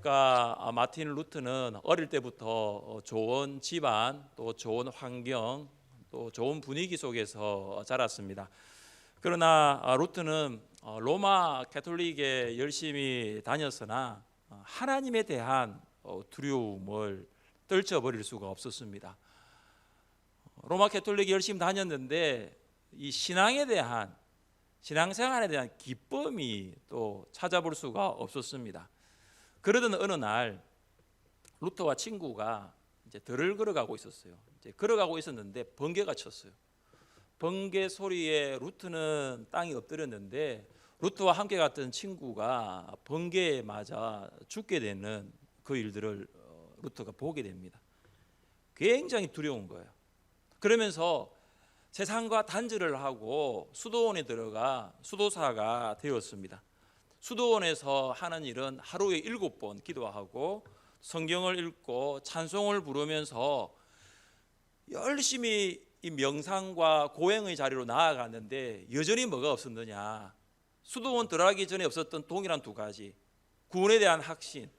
작가 마틴 루트는 어릴 때부터 좋은 집안, 또 좋은 환경, 또 좋은 분위기 속에서 자랐습니다. 그러나 루트는 로마 가톨릭에 열심히 다녔으나 하나님에 대한 두려움을 떨쳐버릴 수가 없었습니다. 로마 가톨릭에 열심히 다녔는데 이 신앙생활에 대한 기쁨이 또 찾아볼 수가 없었습니다. 그러던 어느 날 루터와 친구가 이제 들을 걸어가고 있었어요. 이제 걸어가고 있었는데 번개가 쳤어요. 번개 소리에 루트는 땅에 엎드렸는데 루트와 함께 갔던 친구가 번개에 맞아 죽게 되는 그 일들을 루트가 보게 됩니다. 굉장히 두려운 거예요. 그러면서 세상과 단절을 하고 수도원에 들어가 수도사가 되었습니다. 수도원에서 하는 일은 하루에 7번 기도하고 성경을 읽고 찬송을 부르면서 열심히 이 명상과 고행의 자리로 나아갔는데 여전히 뭐가 없었느냐? 수도원 들어가기 전에 없었던 동일한 두 가지: 구원에 대한 확신,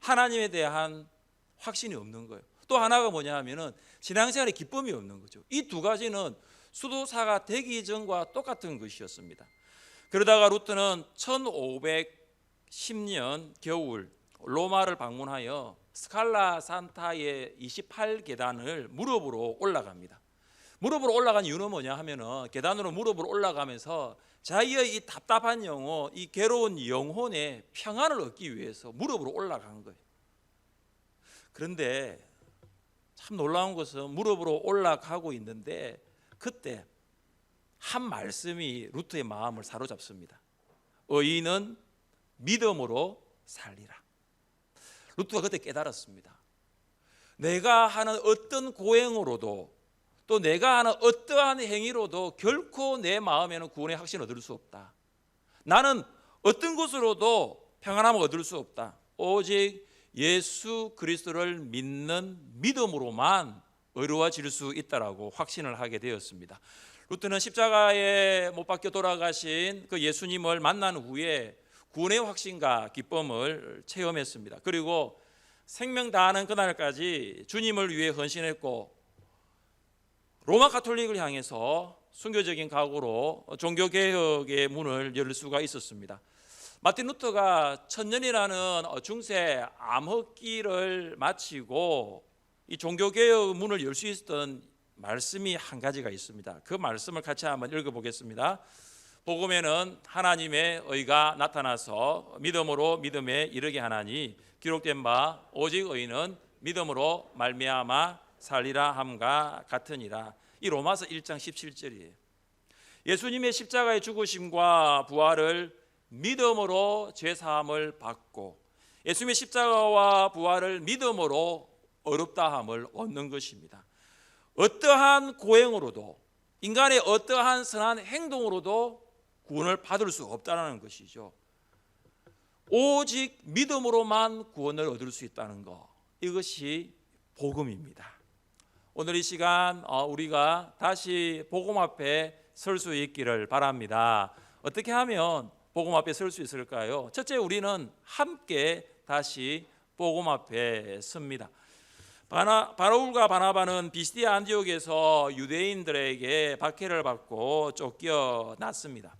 하나님에 대한 확신이 없는 거예요. 또 하나가 뭐냐 하면은 신앙생활에 기쁨이 없는 거죠. 이 두 가지는 수도사가 되기 전과 똑같은 것이었습니다. 그러다가 루트는 1510년 겨울 로마를 방문하여 스칼라 산타의 28계단을 무릎으로 올라갑니다. 무릎으로 올라간 이유는 뭐냐 하면은 계단으로 무릎으로 올라가면서 자기의 이 답답한 영혼, 이 괴로운 영혼의 평안을 얻기 위해서 무릎으로 올라간 거예요. 그런데 참 놀라운 것은 무릎으로 올라가고 있는데 그때 한 말씀이 루트의 마음을 사로잡습니다. 의인은 믿음으로 살리라. 루트가 그때 깨달았습니다. 내가 하는 어떤 고행으로도 또 내가 하는 어떠한 행위로도 결코 내 마음에는 구원의 확신을 얻을 수 없다. 나는 어떤 것으로도 평안함을 얻을 수 없다. 오직 예수 그리스도를 믿는 믿음으로만 의로워질 수 있다라고 확신을 하게 되었습니다. 루트는 십자가에 못 박혀 돌아가신 그 예수님을 만난 후에 구원의 확신과 기쁨을 체험했습니다. 그리고 생명 다하는 그날까지 주님을 위해 헌신했고 로마 가톨릭을 향해서 순교적인 각오로 종교개혁의 문을 열 수가 있었습니다. 마틴 루터가 1000년이라는 중세 암흑기를 마치고 이 종교개혁 문을 열 수 있었던 말씀이 한 가지가 있습니다. 그 말씀을 같이 한번 읽어보겠습니다. 복음에는 하나님의 의가 나타나서 믿음으로 믿음에 이르게 하나니 기록된 바 오직 의인은 믿음으로 말미암아 살리라 함과 같으니라. 이 로마서 1장 17절이에요. 예수님의 십자가의 죽으심과 부활을 믿음으로 죄사함을 받고 예수님의 십자가와 부활을 믿음으로 어렵다함을 얻는 것입니다. 어떠한 고행으로도 인간의 어떠한 선한 행동으로도 구원을 받을 수 없다는 것이죠. 오직 믿음으로만 구원을 얻을 수 있다는 것, 이것이 복음입니다. 오늘 이 시간 우리가 다시 복음 앞에 설 수 있기를 바랍니다. 어떻게 하면 복음 앞에 설 수 있을까요? 첫째, 우리는 함께 다시 복음 앞에 섭니다. 바울과 바나바는 비시디아 안디옥에서 유대인들에게 박해를 받고 쫓겨났습니다.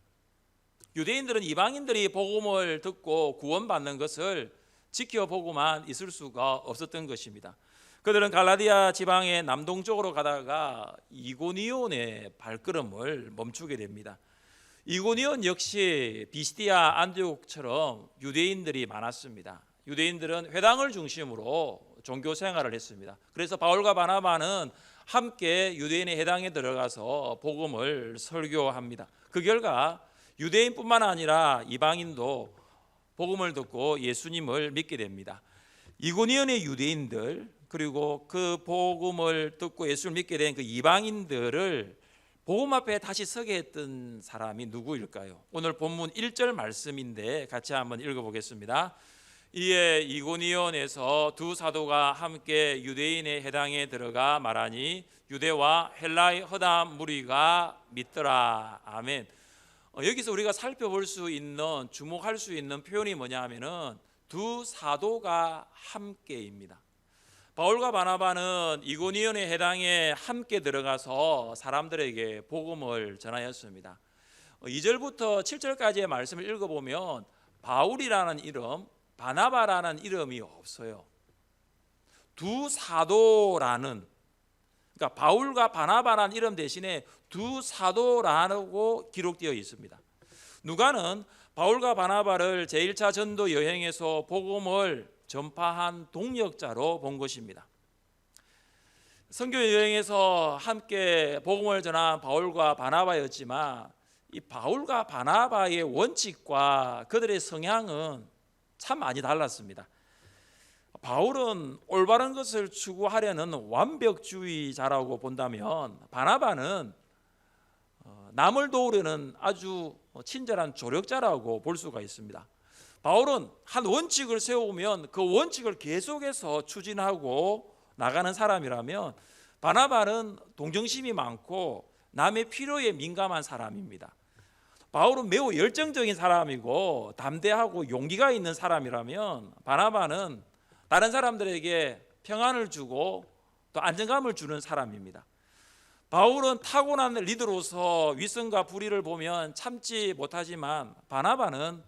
유대인들은 이방인들이 복음을 듣고 구원받는 것을 지켜보고만 있을 수가 없었던 것입니다. 그들은 갈라디아 지방의 남동쪽으로 가다가 이고니온의 발걸음을 멈추게 됩니다. 이고니온 역시 비시디아 안디옥처럼 유대인들이 많았습니다. 유대인들은 회당을 중심으로 종교 생활을 했습니다. 그래서 바울과 바나바는 함께 유대인의 회당에 들어가서 복음을 설교합니다. 그 결과 유대인뿐만 아니라 이방인도 복음을 듣고 예수님을 믿게 됩니다. 이고니온의 유대인들 그리고 그 복음을 듣고 예수를 믿게 된 그 이방인들을 복음 앞에 다시 서게 했던 사람이 누구일까요? 오늘 본문 1절 말씀인데 같이 한번 읽어보겠습니다. 이에 이고니온에서 두 사도가 함께 유대인의 회당에 들어가 말하니 유대와 헬라의 허다한 무리가 믿더라. 아멘. 여기서 우리가 살펴볼 수 있는, 주목할 수 있는 표현이 뭐냐 하면은 두 사도가 함께입니다. 바울과 바나바는 이고니온의 해당에 함께 들어가서 사람들에게 복음을 전하였습니다. 2절부터 7절까지의 말씀을 읽어보면 바울이라는 이름, 바나바라는 이름이 없어요. 두 사도라는, 그러니까 바울과 바나바라는 이름 대신에 두 사도라고 기록되어 있습니다. 누가는 바울과 바나바를 제1차 전도 여행에서 복음을 전파한 동력자로 본 것입니다. 선교 여행에서 함께 복음을 전한 바울과 바나바였지만 이 바울과 바나바의 원칙과 그들의 성향은 참 많이 달랐습니다. 바울은 올바른 것을 추구하려는 완벽주의자라고 본다면 바나바는 남을 도우려는 아주 친절한 조력자라고 볼 수가 있습니다. 바울은 한 원칙을 세우면 그 원칙을 계속해서 추진하고 나가는 사람이라면 바나바는 동정심이 많고 남의 필요에 민감한 사람입니다. 바울은 매우 열정적인 사람이고 담대하고 용기가 있는 사람이라면 바나바는 다른 사람들에게 평안을 주고 또 안정감을 주는 사람입니다. 바울은 타고난 리더로서 위선과 불의를 보면 참지 못하지만 바나바는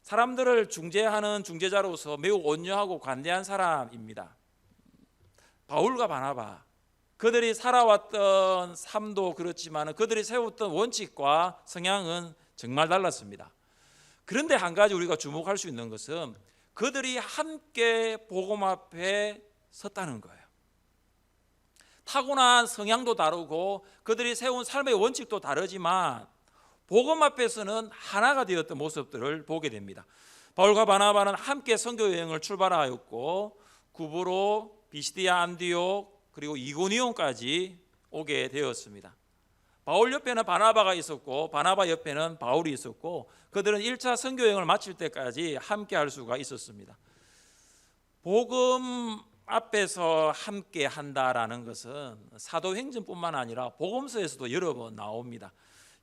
사람들을 중재하는 중재자로서 매우 온유하고 관대한 사람입니다. 바울과 바나바, 그들이 살아왔던 삶도 그렇지만 그들이 세웠던 원칙과 성향은 정말 달랐습니다. 그런데 한 가지 우리가 주목할 수 있는 것은 그들이 함께 복음 앞에 섰다는 거예요. 타고난 성향도 다르고 그들이 세운 삶의 원칙도 다르지만 복음 앞에서는 하나가 되었던 모습들을 보게 됩니다. 바울과 바나바는 함께 선교 여행을 출발하였고 구브로, 비시디아, 안디옥 그리고 이고니온까지 오게 되었습니다. 바울 옆에는 바나바가 있었고 바나바 옆에는 바울이 있었고 그들은 1차 선교 여행을 마칠 때까지 함께 할 수가 있었습니다. 복음 앞에서 함께 한다라는 것은 사도행전뿐만 아니라 복음서에서도 여러 번 나옵니다.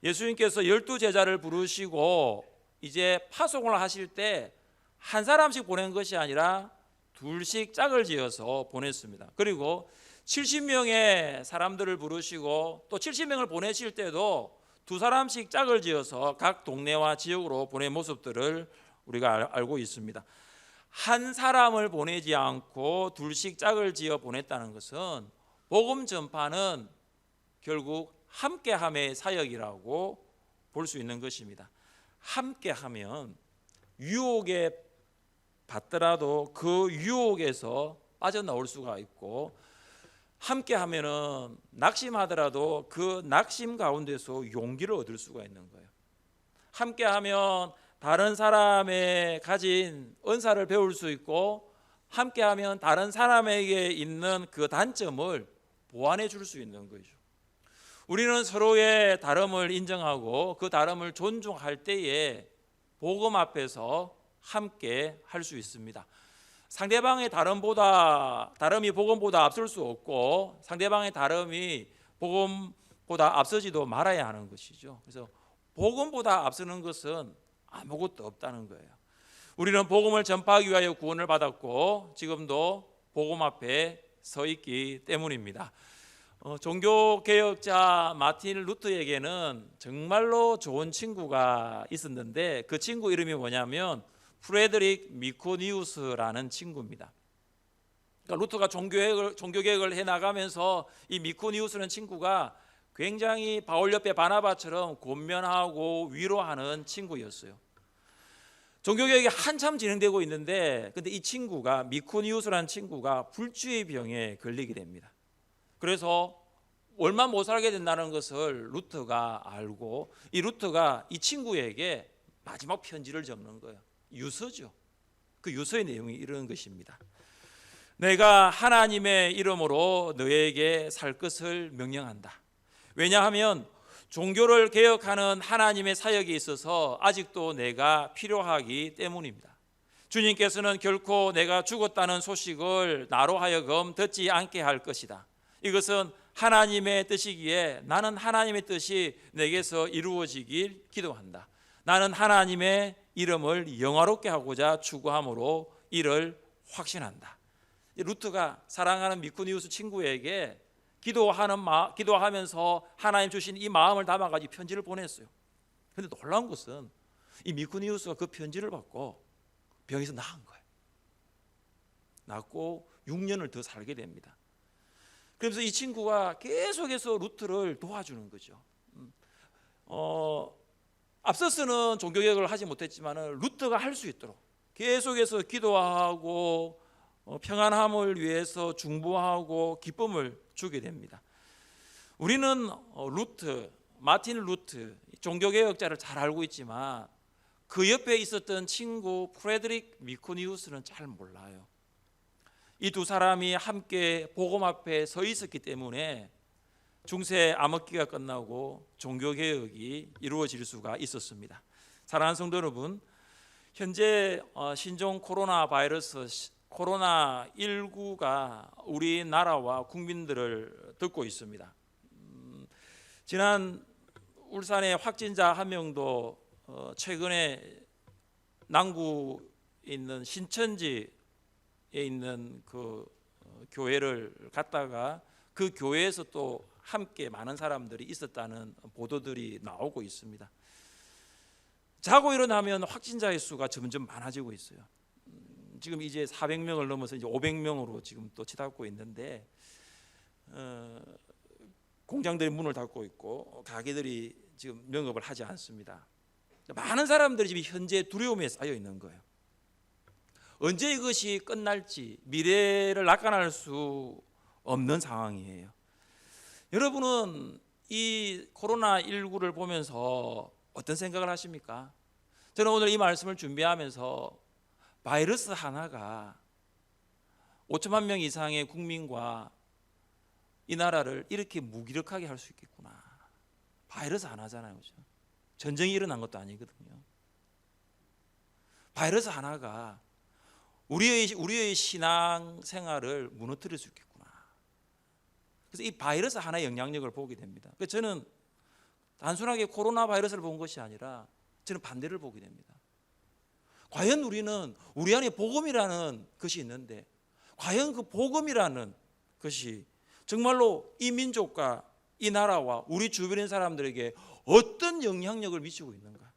예수님께서 12제자를 부르시고 이제 파송을 하실 때 한 사람씩 보낸 것이 아니라 둘씩 짝을 지어서 보냈습니다. 그리고 70명의 사람들을 부르시고 또 70명을 보내실 때도 두 사람씩 짝을 지어서 각 동네와 지역으로 보낸 모습들을 우리가 알고 있습니다. 한 사람을 보내지 않고 둘씩 짝을 지어 보냈다는 것은 복음 전파는 결국 함께함의 사역이라고 볼 수 있는 것입니다. 함께하면 유혹에 받더라도 그 유혹에서 빠져나올 수가 있고 함께하면은 낙심하더라도 그 낙심 가운데서 용기를 얻을 수가 있는 거예요. 함께하면 다른 사람의 가진 은사를 배울 수 있고 함께하면 다른 사람에게 있는 그 단점을 보완해 줄 수 있는 거죠. 우리는 서로의 다름을 인정하고 그 다름을 존중할 때에 복음 앞에서 함께 할 수 있습니다. 상대방의 다름이 복음보다 앞설 수 없고 상대방의 다름이 복음보다 앞서지도 말아야 하는 것이죠. 그래서 복음보다 앞서는 것은 아무것도 없다는 거예요. 우리는 복음을 전파하기 위하여 구원을 받았고 지금도 복음 앞에 서 있기 때문입니다. 종교개혁자 마틴 루터에게는 정말로 좋은 친구가 있었는데 그 친구 이름이 뭐냐면 프레드릭 미코니우스라는 친구입니다. 그러니까 루터가 종교개혁을 해나가면서 이 미코니우스라는 친구가 굉장히 바울 옆에 바나바처럼 권면하고 위로하는 친구였어요. 종교개혁이 한참 진행되고 있는데 근데 이 친구가 미코니우스라는 친구가 불주의 병에 걸리게 됩니다. 그래서 얼마 못 살게 된다는 것을 루터가 알고 이 루터가 이 친구에게 마지막 편지를 적는 거예요. 유서죠. 그 유서의 내용이 이런 것입니다. 내가 하나님의 이름으로 너에게 살 것을 명령한다. 왜냐하면 종교를 개혁하는 하나님의 사역에 있어서 아직도 내가 필요하기 때문입니다. 주님께서는 결코 내가 죽었다는 소식을 나로 하여금 듣지 않게 할 것이다. 이것은 하나님의 뜻이기에 나는 하나님의 뜻이 내게서 이루어지길 기도한다. 나는 하나님의 이름을 영화롭게 하고자 추구함으로 이를 확신한다. 루트가 사랑하는 미쿠니우스 친구에게 기도하면서 하나님 주신 이 마음을 담아가지고 편지를 보냈어요. 그런데 놀라운 것은 이 미쿠니우스가 그 편지를 받고 병에서 나은 거예요. 낫고 6년을 더 살게 됩니다. 그래서 이 친구가 계속해서 루트를 도와주는 거죠. 앞서서는 종교개혁을 하지 못했지만 루트가 할 수 있도록 계속해서 기도하고 평안함을 위해서 중보하고 기쁨을 주게 됩니다. 우리는 마틴 루트 종교개혁자를 잘 알고 있지만 그 옆에 있었던 친구 프레드릭 미쿠니우스는 잘 몰라요. 이 두 사람이 함께 복음 앞에 서 있었기 때문에 중세 암흑기가 끝나고 종교개혁이 이루어질 수가 있었습니다. 사랑하는 성도 여러분, 현재 신종 코로나19가 우리나라와 국민들을 듣고 있습니다. 지난 울산의 확진자 한 명도 최근에 남구에 있는 신천지에 있는 그 교회를 갔다가 그 교회에서 또 함께 많은 사람들이 있었다는 보도들이 나오고 있습니다. 자고 일어나면 확진자의 수가 점점 많아지고 있어요. 지금 이제 400명을 넘어서 이제 500명으로 지금 또 치닫고 있는데 공장들이 문을 닫고 있고 가게들이 지금 영업을 하지 않습니다. 많은 사람들이 지금 현재 두려움에 쌓여 있는 거예요. 언제 이것이 끝날지 미래를 낙관할 수 없는 상황이에요. 여러분은 이 코로나19를 보면서 어떤 생각을 하십니까? 저는 오늘 이 말씀을 준비하면서 바이러스 하나가 5천만 명 이상의 국민과 이 나라를 이렇게 무기력하게 할 수 있겠구나. 바이러스 하나잖아요, 그렇죠? 전쟁이 일어난 것도 아니거든요. 바이러스 하나가 우리의 신앙 생활을 무너뜨릴 수 있겠구나. 그래서 이 바이러스 하나의 영향력을 보게 됩니다. 그래서 저는 단순하게 코로나 바이러스를 본 것이 아니라 저는 반대를 보게 됩니다. 과연 우리는 우리 안에 복음이라는 것이 있는데 과연 그 복음이라는 것이 정말로 이 민족과 이 나라와 우리 주변의 사람들에게 어떤 영향력을 미치고 있는가?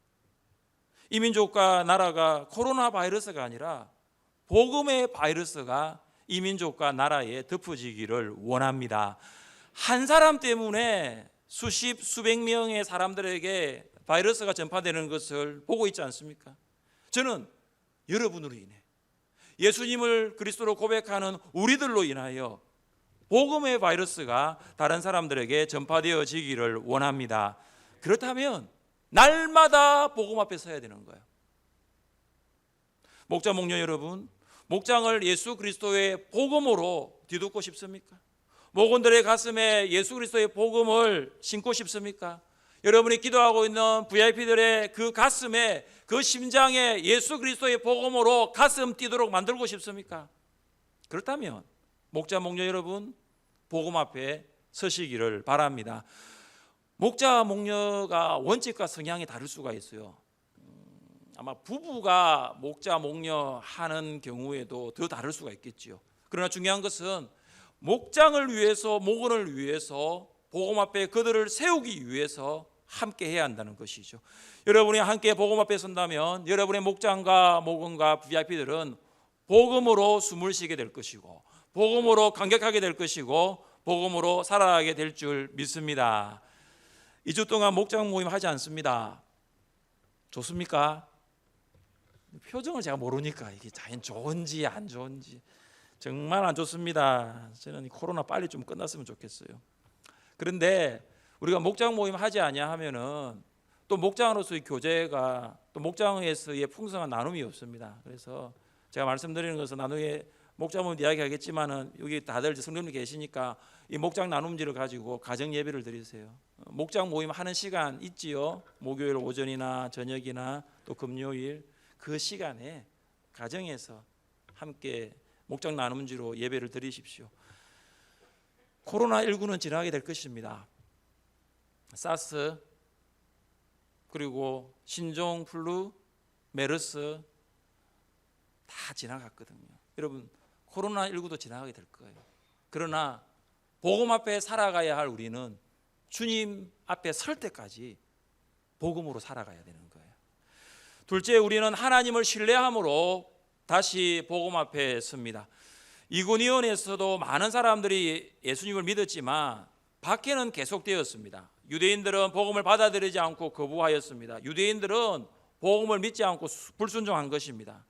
이 민족과 나라가 코로나 바이러스가 아니라 복음의 바이러스가 이 민족과 나라에 덮어지기를 원합니다. 한 사람 때문에 수백 명의 사람들에게 바이러스가 전파되는 것을 보고 있지 않습니까? 저는 여러분으로 인해 예수님을 그리스도로 고백하는 우리들로 인하여 복음의 바이러스가 다른 사람들에게 전파되어지기를 원합니다. 그렇다면 날마다 복음 앞에 서야 되는 거예요. 목자 목녀 여러분, 목장을 예수 그리스도의 복음으로 뒤덮고 싶습니까? 목원들의 가슴에 예수 그리스도의 복음을 심고 싶습니까? 여러분이 기도하고 있는 VIP들의 그 가슴에, 그 심장에 예수 그리스도의 복음으로 가슴 뛰도록 만들고 싶습니까? 그렇다면 목자 목녀 여러분, 복음 앞에 서시기를 바랍니다. 목자 목녀가 원칙과 성향이 다를 수가 있어요. 아마 부부가 목자 목녀 하는 경우에도 더 다를 수가 있겠지요. 그러나 중요한 것은 목장을 위해서, 목원을 위해서, 복음 앞에 그들을 세우기 위해서 함께 해야 한다는 것이죠. 여러분이 함께 복음 앞에 선다면 여러분의 목장과 목원과 VIP들은 복음으로 숨을 쉬게 될 것이고, 복음으로 감격하게 될 것이고, 복음으로 살아가게 될 줄 믿습니다. 2주 동안 목장 모임 하지 않습니다. 좋습니까? 표정을 제가 모르니까 이게 자연 좋은지 안 좋은지 정말 안 좋습니다. 저는 코로나 빨리 좀 끝났으면 좋겠어요. 그런데 우리가 목장 모임 하지 아니하면은 또 목장으로서의 교제가, 또 목장에서의 풍성한 나눔이 없습니다. 그래서 제가 말씀드리는 것은 나중에 목장 모임 이야기하겠지만은 여기 다들 성도님 계시니까 이 목장 나눔지를 가지고 가정 예배를 드리세요. 목장 모임 하는 시간 있지요. 목요일 오전이나 저녁이나 또 금요일 그 시간에 가정에서 함께 목장 나눔지로 예배를 드리십시오. 코로나19는 지나게 될 것입니다. 사스, 그리고 신종, 플루, 메르스 다 지나갔거든요. 여러분, 코로나19도 지나가게 될 거예요. 그러나 복음 앞에 살아가야 할 우리는 주님 앞에 설 때까지 복음으로 살아가야 되는 거예요. 둘째, 우리는 하나님을 신뢰함으로 다시 복음 앞에 섭니다. 이고니온에서도 많은 사람들이 예수님을 믿었지만 박해는 계속되었습니다. 유대인들은 복음을 받아들이지 않고 거부하였습니다. 유대인들은 복음을 믿지 않고 불순종한 것입니다.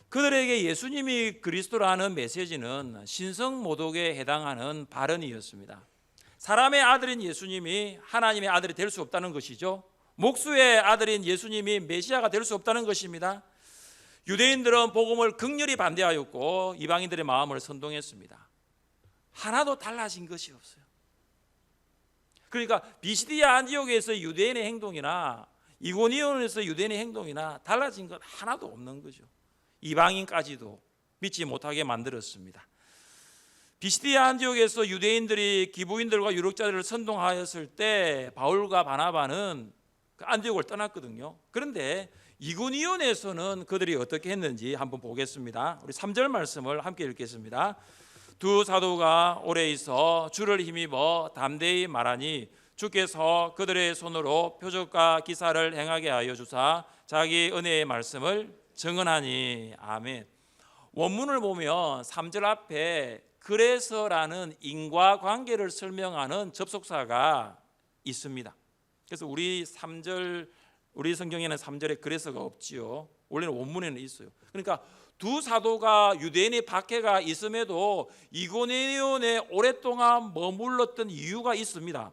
그들에게 예수님이 그리스도라는 메시지는 신성모독에 해당하는 발언이었습니다. 사람의 아들인 예수님이 하나님의 아들이 될 수 없다는 것이죠. 목수의 아들인 예수님이 메시아가 될 수 없다는 것입니다. 유대인들은 복음을 극렬히 반대하였고 이방인들의 마음을 선동했습니다. 하나도 달라진 것이 없어요. 그러니까 비시디아 안디옥에서 유대인의 행동이나 이고니온에서 유대인의 행동이나 달라진 것 하나도 없는 거죠. 이방인까지도 믿지 못하게 만들었습니다. 비시디아 안디옥에서 유대인들이 기부인들과 유력자들을 선동하였을 때 바울과 바나바는 안디옥을 떠났거든요. 그런데 이고니온에서는 그들이 어떻게 했는지 한번 보겠습니다. 우리 3절 말씀을 함께 읽겠습니다. 두 사도가 오래 있어 주를 힘입어 담대히 말하니 주께서 그들의 손으로 표적과 기사를 행하게 하여 주사 자기 은혜의 말씀을 증언하니. 아멘. 원문을 보면 3절 앞에 그래서라는 인과관계를 설명하는 접속사가 있습니다. 그래서 우리 성경에는 3절에 그래서가 없지요. 원래는 원문에는 있어요. 그러니까 두 사도가 유대인의 박해가 있음에도 이고니온에 오랫동안 머물렀던 이유가 있습니다.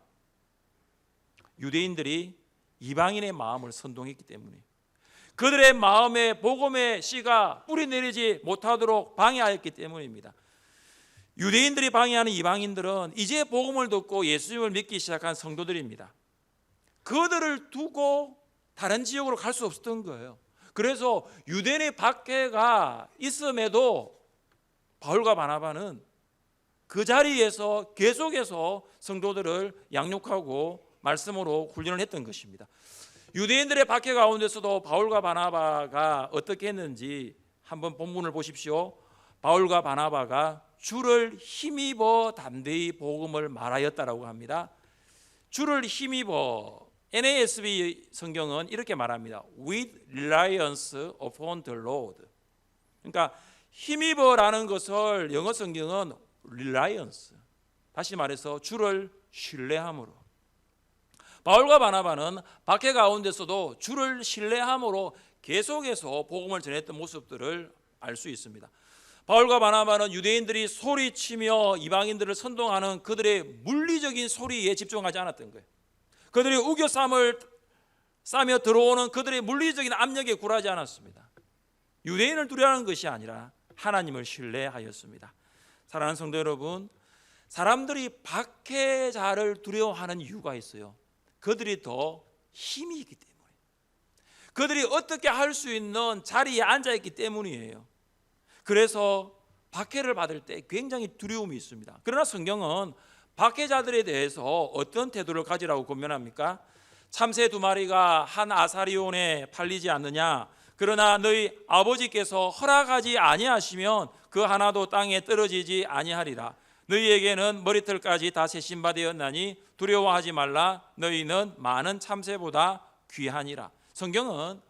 유대인들이 이방인의 마음을 선동했기 때문에, 그들의 마음에 복음의 씨가 뿌리내리지 못하도록 방해하였기 때문입니다. 유대인들이 방해하는 이방인들은 이제 복음을 듣고 예수님을 믿기 시작한 성도들입니다. 그들을 두고 다른 지역으로 갈 수 없었던 거예요. 그래서 유대인의 박해가 있음에도 바울과 바나바는 그 자리에서 계속해서 성도들을 양육하고 말씀으로 훈련을 했던 것입니다. 유대인들의 박해 가운데서도 바울과 바나바가 어떻게 했는지 한번 본문을 보십시오. 바울과 바나바가 주를 힘입어 담대히 복음을 말하였다라고 합니다. 주를 힘입어, NASB 성경은 이렇게 말합니다. With reliance upon the Lord. 그러니까 힘입어라는 것을 영어 성경은 reliance, 다시 말해서 주를 신뢰함으로. 바울과 바나바는 박해 가운데서도 주를 신뢰함으로 계속해서 복음을 전했던 모습들을 알 수 있습니다. 바울과 바나바는 유대인들이 소리치며 이방인들을 선동하는 그들의 물리적인 소리에 집중하지 않았던 거예요. 그들이 우겨쌈을 싸며 들어오는 그들의 물리적인 압력에 굴하지 않았습니다. 유대인을 두려워하는 것이 아니라 하나님을 신뢰하였습니다. 사랑하는 성도 여러분, 사람들이 박해자를 두려워하는 이유가 있어요. 그들이 더 힘이 있기 때문에, 그들이 어떻게 할 수 있는 자리에 앉아있기 때문이에요. 그래서 박해를 받을 때 굉장히 두려움이 있습니다. 그러나 성경은 박해자들에 대해서 어떤 태도를 가지라고 권면합니까? 참새 2마리가 한 아사리온에 팔리지 않느냐? 그러나 너희 아버지께서 허락하지 아니하시면 그 하나도 땅에 떨어지지 아니하리라. 너희에게는 머리털까지 다 세신바 되었나니 두려워하지 말라. 너희는 많은 참새보다 귀하니라. 성경은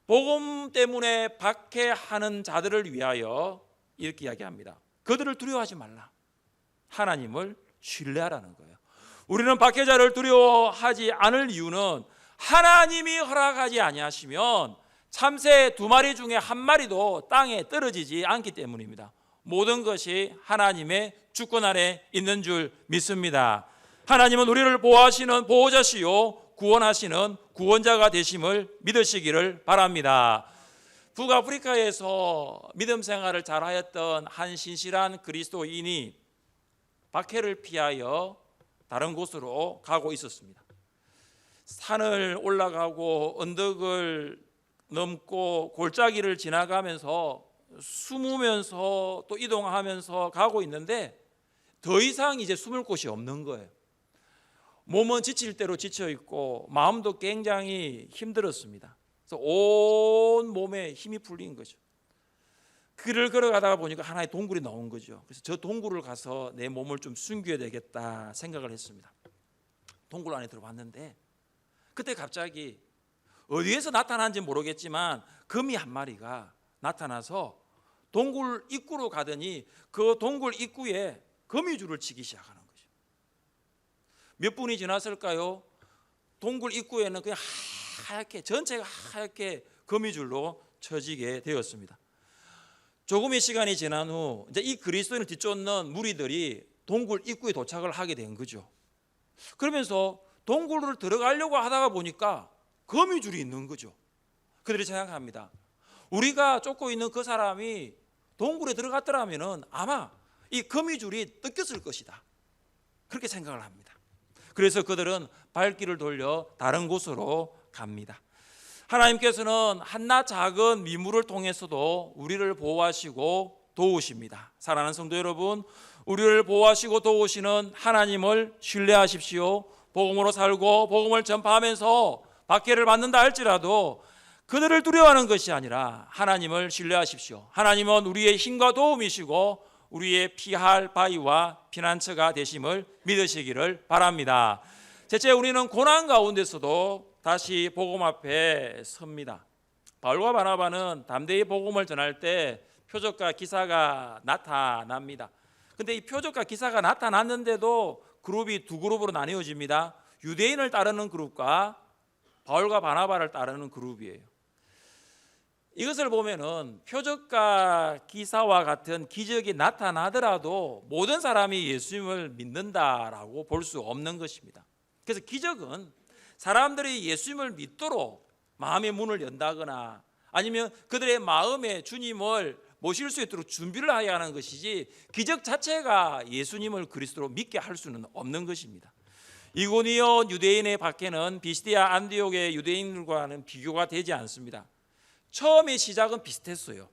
복음 때문에 박해하는 자들을 위하여 이렇게 이야기합니다. 그들을 두려워하지 말라. 하나님을 신뢰하라는 거예요. 우리는 박해자를 두려워하지 않을 이유는 하나님이 허락하지 아니하시면 참새 2마리 중에 1마리도 땅에 떨어지지 않기 때문입니다. 모든 것이 하나님의 주권 아래 있는 줄 믿습니다. 하나님은 우리를 보호하시는 보호자시요 구원하시는 구원자가 되심을 믿으시기를 바랍니다. 북아프리카에서 믿음 생활을 잘하였던 한 신실한 그리스도인이 박해를 피하여 다른 곳으로 가고 있었습니다. 산을 올라가고 언덕을 넘고 골짜기를 지나가면서 숨으면서 또 이동하면서 가고 있는데 더 이상 이제 숨을 곳이 없는 거예요. 몸은 지칠 대로 지쳐 있고 마음도 굉장히 힘들었습니다. 그래서 온 몸에 힘이 풀린 거죠. 길을 걸어가다가 보니까 하나의 동굴이 나온 거죠. 그래서 저 동굴을 가서 내 몸을 좀 숨겨야 되겠다 생각을 했습니다. 동굴 안에 들어봤는데 그때 갑자기 어디에서 나타난지 모르겠지만 거미 한 마리가 나타나서 동굴 입구로 가더니 그 동굴 입구에 거미줄을 치기 시작하는 거죠. 몇 분이 지났을까요? 동굴 입구에는 그냥 하얗게, 전체가 하얗게 거미줄로 쳐지게 되었습니다. 조금의 시간이 지난 후 이제 이 그리스도인을 뒤쫓는 무리들이 동굴 입구에 도착을 하게 된 거죠. 그러면서 동굴을 들어가려고 하다가 보니까 거미줄이 있는 거죠. 그들이 생각합니다. 우리가 쫓고 있는 그 사람이 동굴에 들어갔더라면 아마 이 거미줄이 뜯겼을 것이다, 그렇게 생각을 합니다. 그래서 그들은 발길을 돌려 다른 곳으로 갑니다. 하나님께서는 한낱 작은 미물을 통해서도 우리를 보호하시고 도우십니다. 사랑하는 성도 여러분, 우리를 보호하시고 도우시는 하나님을 신뢰하십시오. 복음으로 살고 복음을 전파하면서 박해를 받는다 할지라도 그들을 두려워하는 것이 아니라 하나님을 신뢰하십시오. 하나님은 우리의 힘과 도움이시고 우리의 피할 바위와 피난처가 되심을 믿으시기를 바랍니다. 셋째, 우리는 고난 가운데서도 다시 복음 앞에 섭니다. 바울과 바나바는 담대히 복음을 전할 때 표적과 기사가 나타납니다. 근데 이 표적과 기사가 나타났는데도 그룹이 두 그룹으로 나뉘어집니다. 유대인을 따르는 그룹과 바울과 바나바를 따르는 그룹이에요. 이것을 보면은 표적과 기사와 같은 기적이 나타나더라도 모든 사람이 예수님을 믿는다라고 볼 수 없는 것입니다. 그래서 기적은 사람들이 예수님을 믿도록 마음의 문을 연다거나 아니면 그들의 마음에 주님을 모실 수 있도록 준비를 해야 하는 것이지 기적 자체가 예수님을 그리스도로 믿게 할 수는 없는 것입니다. 이고니온 유대인의 박해는 비시디아 안디옥의 유대인들과는 비교가 되지 않습니다. 처음의 시작은 비슷했어요.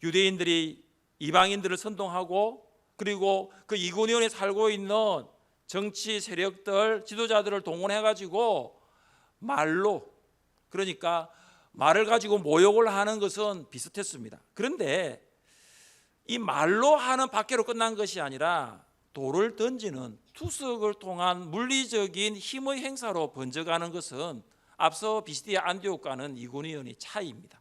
유대인들이 이방인들을 선동하고 그리고 그 이고니온에 살고 있는 정치 세력들, 지도자들을 동원해가지고 말로, 그러니까 말을 가지고 모욕을 하는 것은 비슷했습니다. 그런데 이 말로 하는 박해로 끝난 것이 아니라 돌을 던지는 투석을 통한 물리적인 힘의 행사로 번져가는 것은 앞서 비시디아 안디옥과는 이고니온의 차이입니다.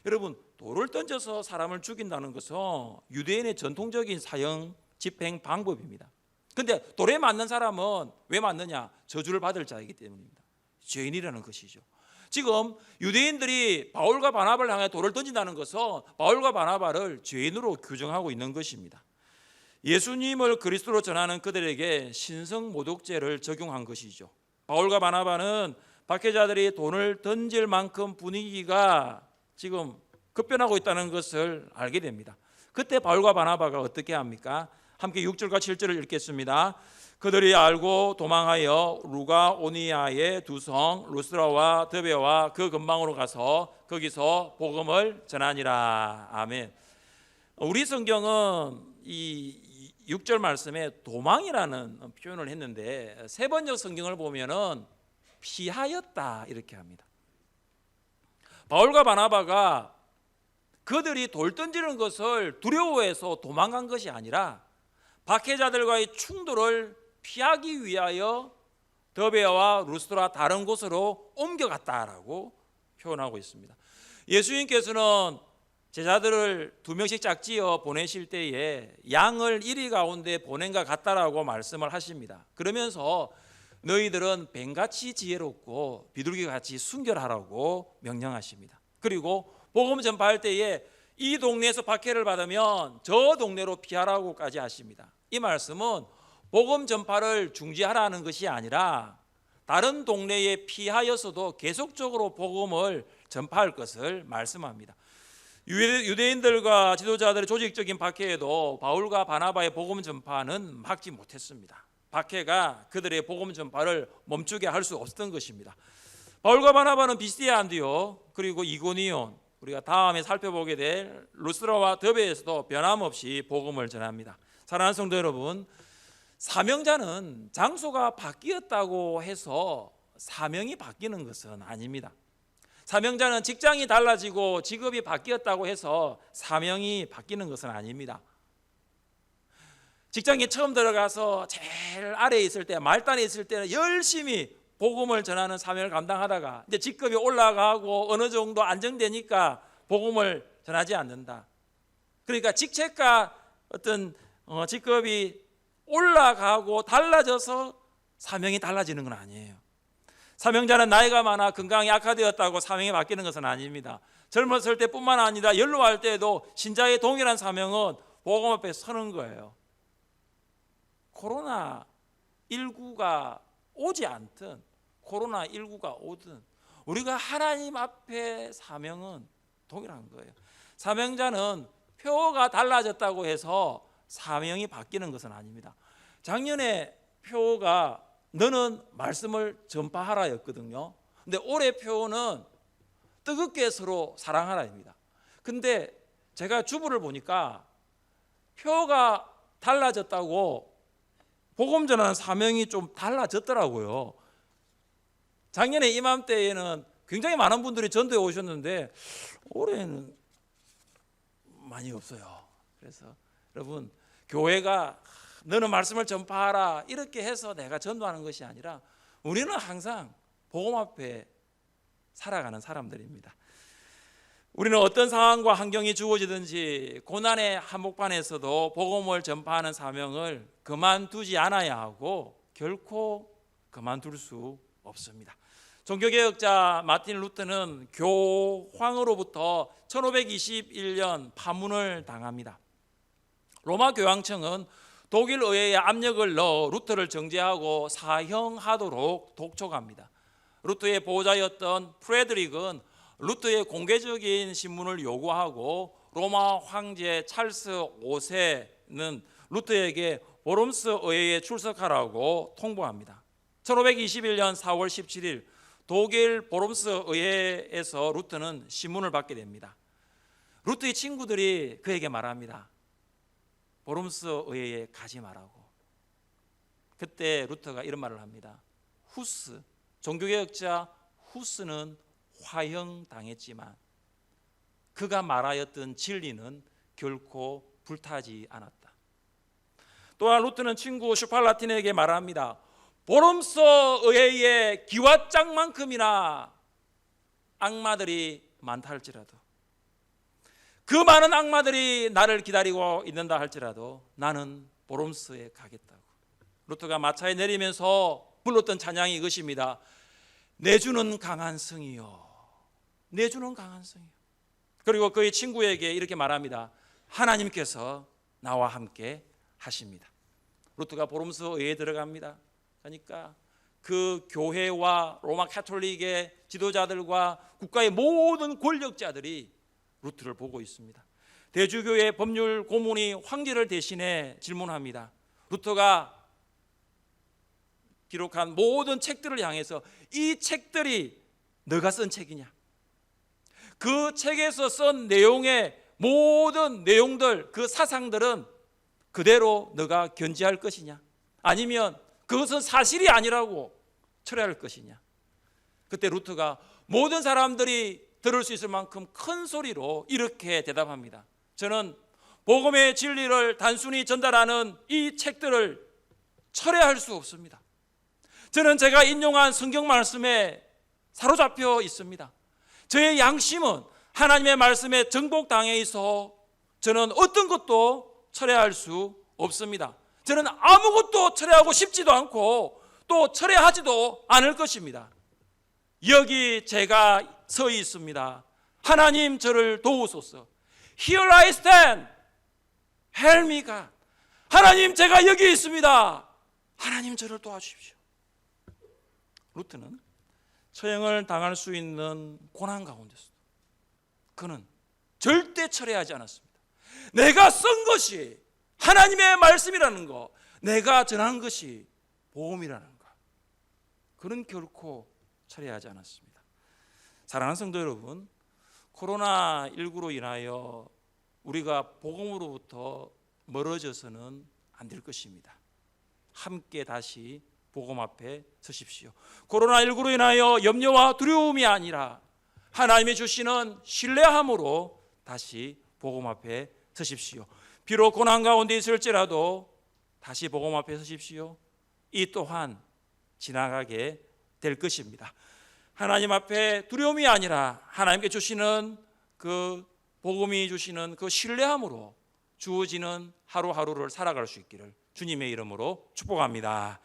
여러분, 돌을 던져서 사람을 죽인다는 것은 유대인의 전통적인 사형 집행 방법입니다. 그런데 돌에 맞는 사람은 왜 맞느냐? 저주를 받을 자이기 때문입니다. 죄인이라는 것이죠. 지금 유대인들이 바울과 바나바를 향해 돌을 던진다는 것은 바울과 바나바를 죄인으로 규정하고 있는 것입니다. 예수님을 그리스도로 전하는 그들에게 신성모독죄를 적용한 것이죠. 바울과 바나바는 박해자들이 돈을 던질 만큼 분위기가 지금 급변하고 있다는 것을 알게 됩니다. 그때 바울과 바나바가 어떻게 합니까? 함께 6절과 7절을 읽겠습니다. 그들이 알고 도망하여 루가오니아의 두 성 루스라와 드베와 그 근방으로 가서 거기서 복음을 전하니라. 아멘. 우리 성경은 이 6절 말씀에 도망이라는 표현을 했는데 세 번역 성경을 보면은 피하였다 이렇게 합니다. 바울과 바나바가 그들이 돌 던지는 것을 두려워해서 도망간 것이 아니라 박해자들과의 충돌을 피하기 위하여 더베와 루스드라 다른 곳으로 옮겨갔다라고 표현하고 있습니다. 예수님께서는 제자들을 2명씩 짝지어 보내실 때에 양을 이리 가운데 보낸과 같다라고 말씀을 하십니다. 그러면서 너희들은 뱀같이 지혜롭고 비둘기같이 순결하라고 명령하십니다. 그리고 복음 전파할 때에 이 동네에서 박해를 받으면 저 동네로 피하라고까지 하십니다. 이 말씀은 복음 전파를 중지하라는 것이 아니라 다른 동네에 피하여서도 계속적으로 복음을 전파할 것을 말씀합니다. 유대인들과 지도자들의 조직적인 박해에도 바울과 바나바의 복음 전파는 막지 못했습니다. 박해가 그들의 복음 전파를 멈추게 할 수 없었던 것입니다. 바울과 바나바는 비시디아 안디옥 그리고 이고니온, 우리가 다음에 살펴보게 될 루스라와 더베에서도 변함없이 복음을 전합니다. 사랑하는 성도 여러분, 사명자는 장소가 바뀌었다고 해서 사명이 바뀌는 것은 아닙니다. 사명자는 직장이 달라지고 직업이 바뀌었다고 해서 사명이 바뀌는 것은 아닙니다. 직장에 처음 들어가서 제일 아래에 있을 때, 말단에 있을 때는 열심히 복음을 전하는 사명을 감당하다가 이제 직급이 올라가고 어느 정도 안정되니까 복음을 전하지 않는다. 그러니까 직책과 어떤 직급이 올라가고 달라져서 사명이 달라지는 건 아니에요. 사명자는 나이가 많아 건강이 악화되었다고 사명이 바뀌는 것은 아닙니다. 젊었을 때뿐만 아니라 연로할 때에도 신자의 동일한 사명은 복음 앞에 서는 거예요. 코로나19가 오지 않든 코로나19가 오든 우리가 하나님 앞에 사명은 동일한 거예요. 사명자는 표가 달라졌다고 해서 사명이 바뀌는 것은 아닙니다. 작년에 표가 너는 말씀을 전파하라였거든요. 근데 올해 표는 뜨겁게 서로 사랑하라입니다. 근데 제가 주부를 보니까 표가 달라졌다고 복음 전하는 사명이 좀 달라졌더라고요. 작년에 이맘때에는 굉장히 많은 분들이 전도에 오셨는데 올해는 많이 없어요. 그래서 여러분, 교회가 너는 말씀을 전파하라 이렇게 해서 내가 전도하는 것이 아니라 우리는 항상 복음 앞에 살아가는 사람들입니다. 우리는 어떤 상황과 환경이 주어지든지 고난의 한복판에서도 복음을 전파하는 사명을 그만두지 않아야 하고 결코 그만둘 수 없습니다. 종교개혁자 마틴 루터는 교황으로부터 1521년 파문을 당합니다. 로마 교황청은 독일 의회에 압력을 넣어 루터를 정죄하고 사형하도록 독촉합니다. 루터의 보호자였던 프레드릭은 루터의 공개적인 신문을 요구하고 로마 황제 찰스 5세는 루터에게 보름스 의회에 출석하라고 통보합니다. 1521년 4월 17일 독일 보름스 의회에서 루터는 신문을 받게 됩니다. 루터의 친구들이 그에게 말합니다. 보름스 의회에 가지 말라고. 그때 루터가 이런 말을 합니다. 후스, 종교개혁자 후스는 화형당했지만 그가 말하였던 진리는 결코 불타지 않았다. 또한 루터는 친구 슈팔라틴에게 말합니다. 보름스 의회에 기왓장만큼이나 악마들이 많다 할지라도 그 많은 악마들이 나를 기다리고 있는다 할지라도 나는 보름스에 가겠다고. 루터가 마차에 내리면서 불렀던 찬양이 이것입니다. 내 주는 강한 성이요, 내 주는 강한 성이요. 그리고 그의 친구에게 이렇게 말합니다. 하나님께서 나와 함께 하십니다. 루터가 보름스 의회에 들어갑니다. 그러니까 그 교회와 로마 카톨릭의 지도자들과 국가의 모든 권력자들이 루터를 보고 있습니다. 대주교회 법률 고문이 황제를 대신해 질문합니다. 루터가 기록한 모든 책들을 향해서 이 책들이 너가 쓴 책이냐? 그 책에서 쓴 내용의 모든 내용들, 그 사상들은 그대로 너가 견지할 것이냐? 아니면 그것은 사실이 아니라고 철회할 것이냐? 그때 루터가 모든 사람들이 들을 수 있을 만큼 큰 소리로 이렇게 대답합니다. 저는 복음의 진리를 단순히 전달하는 이 책들을 철회할 수 없습니다. 저는 제가 인용한 성경 말씀에 사로잡혀 있습니다. 저의 양심은 하나님의 말씀에 정복당해 있어 저는 어떤 것도 철회할 수 없습니다. 저는 아무것도 철회하고 싶지도 않고 또 철회하지도 않을 것입니다. 여기 제가 서 있습니다. 하나님 저를 도우소서. Here I stand. Help me God. 하나님 제가 여기 있습니다. 하나님 저를 도와주십시오. 루터는 처형을 당할 수 있는 고난 가운데서도 그는 절대 철회하지 않았습니다. 내가 쓴 것이 하나님의 말씀이라는 것, 내가 전한 것이 복음이라는 것, 그는 결코 철회하지 않았습니다. 사랑하는 성도 여러분, 코로나19로 인하여 우리가 복음으로부터 멀어져서는 안 될 것입니다. 함께 다시 복음 앞에 서십시오. 코로나19로 인하여 염려와 두려움이 아니라 하나님이 주시는 신뢰함으로 다시 복음 앞에 서십시오. 비록 고난 가운데 있을지라도 다시 복음 앞에 서십시오. 이 또한 지나가게 될 것입니다. 하나님 앞에 두려움이 아니라 하나님께 주시는 그 복음이 주시는 그 신뢰함으로 주어지는 하루하루를 살아갈 수 있기를 주님의 이름으로 축복합니다.